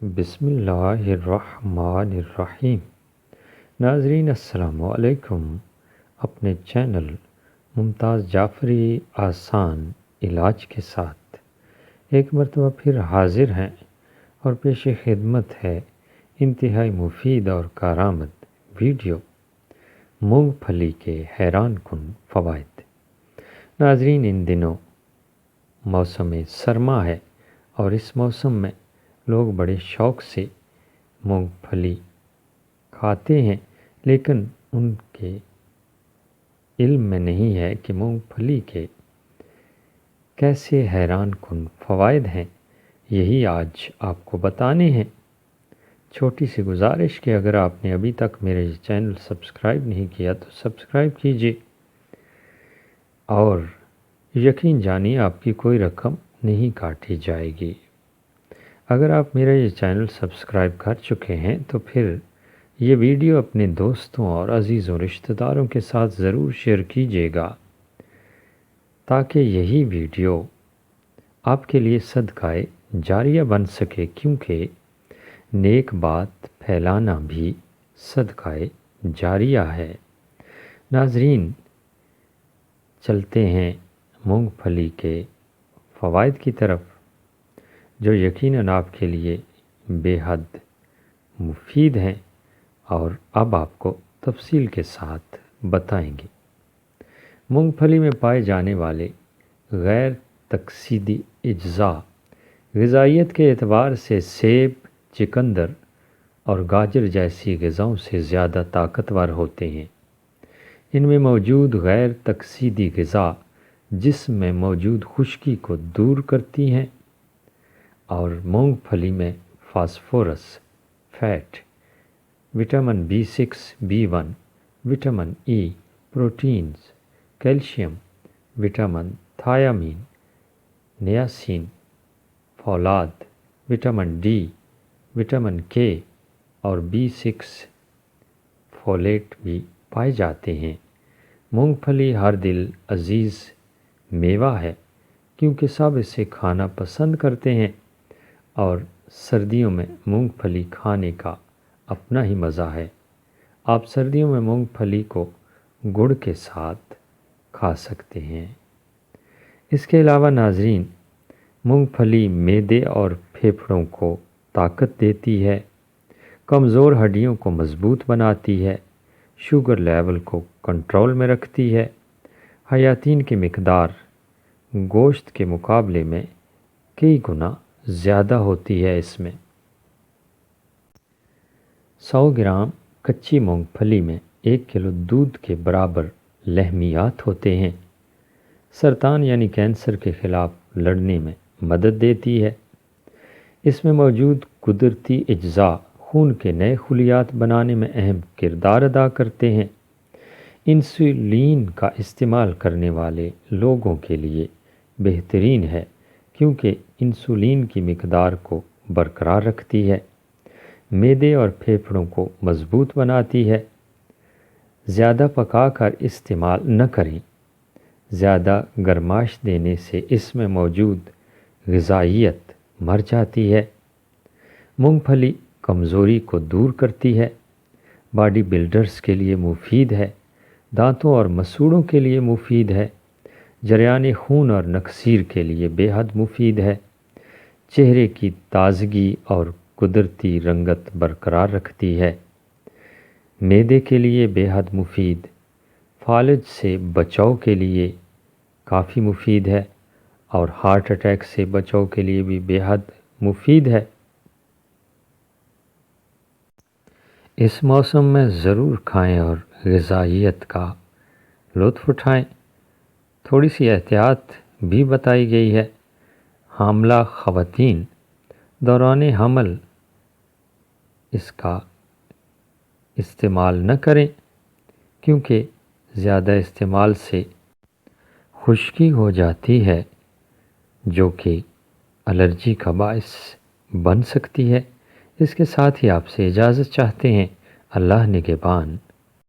بسم اللہ الرحمن الرحیم۔ ناظرین السلام علیکم۔ اپنے چینل ممتاز جعفری آسان علاج کے ساتھ ایک مرتبہ پھر حاضر ہیں اور پیش خدمت ہے انتہائی مفید اور کارآمد ویڈیو مونگ پھلی کے حیران کن فوائد۔ ناظرین، ان دنوں موسم سرما ہے اور اس موسم میں لوگ بڑے شوق سے مونگ پھلی کھاتے ہیں، لیکن ان کے علم میں نہیں ہے کہ مونگ پھلی کے کیسے حیران کن فوائد ہیں۔ یہی آج آپ کو بتانے ہیں۔ چھوٹی سی گزارش کہ اگر آپ نے ابھی تک میرے چینل سبسکرائب نہیں کیا تو سبسکرائب کیجیے، اور یقین جانیے آپ کی کوئی رقم نہیں کاٹی جائے گی۔ اگر آپ میرا یہ چینل سبسکرائب کر چکے ہیں تو پھر یہ ویڈیو اپنے دوستوں اور عزیزوں رشتہ داروں کے ساتھ ضرور شیئر کیجیے گا، تاکہ یہی ویڈیو آپ کے لیے صدقہ جاریہ بن سکے، کیونکہ نیک بات پھیلانا بھی صدقہ جاریہ ہے۔ ناظرین، چلتے ہیں مونگ پھلی کے فوائد کی طرف، جو یقیناً آپ کے لیے بے حد مفید ہیں، اور اب آپ کو تفصیل کے ساتھ بتائیں گے۔ مونگ پھلی میں پائے جانے والے غیر تقسیدی اجزاء غذائیت کے اعتبار سے سیب، چقندر اور گاجر جیسی غذاؤں سے زیادہ طاقتور ہوتے ہیں۔ ان میں موجود غیر تقسیدی غذا جسم میں موجود خشکی کو دور کرتی ہیں، اور مونگ پھلی میں phosphorus, fat, vitamin B6، B1، vitamin E، proteins, calcium, vitamin thiamine, niacin, فولاد، وٹامن D، وٹامن K اور B6 فولیٹ بھی پائے جاتے ہیں۔ مونگ پھلی ہر دل عزیز میوہ ہے، کیونکہ سب اسے کھانا پسند کرتے ہیں، اور سردیوں میں مونگ پھلی کھانے کا اپنا ہی مزہ ہے۔ آپ سردیوں میں مونگ پھلی کو گڑ کے ساتھ کھا سکتے ہیں۔ اس کے علاوہ ناظرین، مونگ پھلی معدے اور پھیپھڑوں کو طاقت دیتی ہے، کمزور ہڈیوں کو مضبوط بناتی ہے، شوگر لیول کو کنٹرول میں رکھتی ہے، حیاتین کی مقدار گوشت کے مقابلے میں کئی گنا زیادہ ہوتی ہے۔ اس میں 100 گرام کچی مونگ پھلی میں 1 کلو دودھ کے برابر لحمیات ہوتے ہیں۔ سرطان یعنی کینسر کے خلاف لڑنے میں مدد دیتی ہے۔ اس میں موجود قدرتی اجزاء خون کے نئے خلیات بنانے میں اہم کردار ادا کرتے ہیں۔ انسولین کا استعمال کرنے والے لوگوں کے لیے بہترین ہے، کیونکہ انسولین کی مقدار کو برقرار رکھتی ہے، معدے اور پھیپھڑوں کو مضبوط بناتی ہے۔ زیادہ پکا کر استعمال نہ کریں۔ زیادہ گرماش دینے سے اس میں موجود غذائیت مر جاتی ہے۔ مونگ پھلی کمزوری کو دور کرتی ہے، باڈی بلڈرز کے لیے مفید ہے، دانتوں اور مسوڑوں کے لیے مفید ہے، جریان خون اور نکسیر کے لیے بے حد مفید ہے، چہرے کی تازگی اور قدرتی رنگت برقرار رکھتی ہے، معدے کے لیے بے حد مفید، فالج سے بچاؤ کے لیے کافی مفید ہے، اور ہارٹ اٹیک سے بچاؤ کے لیے بھی بے حد مفید ہے۔ اس موسم میں ضرور کھائیں اور غذائیت کا لطف اٹھائیں۔ تھوڑی سی احتیاط بھی بتائی گئی ہے۔ حاملہ خواتین دوران حمل اس کا استعمال نہ کریں، کیونکہ زیادہ استعمال سے خشکی ہو جاتی ہے، جو کہ الرجی کا باعث بن سکتی ہے۔ اس کے ساتھ ہی آپ سے اجازت چاہتے ہیں۔ اللہ نگہبان۔